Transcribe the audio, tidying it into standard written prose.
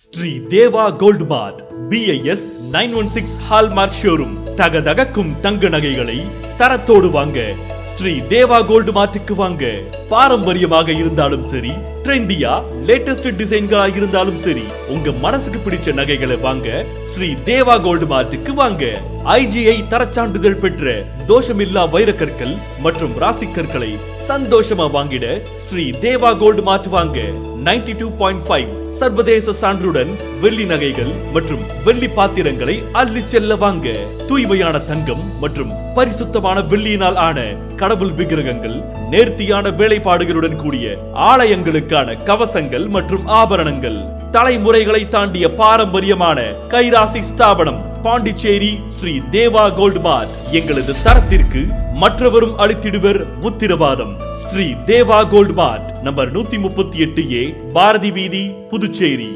ஸ்ரீ தேவா gold மார்ட் BIS 916 hallmark showroom. தகதகக்கும் தங்க நகைகளை தரத்தோடு வாங்க ஸ்ரீ தேவா கோல்ட் மார்ட்டுக்கு வாங்க. பாரம்பரியமாக இருந்தாலும் சரி, ட்ரெண்டியா லேட்டஸ்ட் டிசைன்களா இருந்தாலும் சரி, உங்க மனசுக்கு பிடிச்ச நகைகளை வாங்க ஸ்ரீ தேவா கோல்ட் மார்ட்டுக்கு வாங்க. IGI தரச்சான்றிதழ் பெற்ற தோஷமில்லா வைரக்கற்கள் மற்றும் ராசிக்கற்களை சந்தோஷமா வாங்கிட ஸ்ரீ தேவா கோல்ட் மார்ட் வாங்க. 92.5 சர்வதேச சான்றுடன் வெள்ளி நகைகள் மற்றும் வெள்ளி பாத்திரங்களை அள்ளி செல்ல வாங்க. தூய்மையான தங்கம் மற்றும் பரிசுத்தமான வெள்ளியினால் ஆன கடவுள் விக்கிரகங்கள், நேர்த்தியான வேலைப்பாடுகளுடன் கூடிய ஆலயங்களுக்கான கவசங்கள் மற்றும் ஆபரணங்கள், தலைமுறைகளை தாண்டிய பாரம்பரியமான கைராசி ஸ்தாபனம் பாண்டிச்சேரி ஸ்ரீ தேவா கோல்ட் மார்ட். எங்களது தரத்திற்கு மற்றவரும் அளித்திடுவர் உத்திரவாதம். ஸ்ரீ தேவா கோல்ட் மார்ட், நம்பர் 138A, பாரதி வீதி, புதுச்சேரி.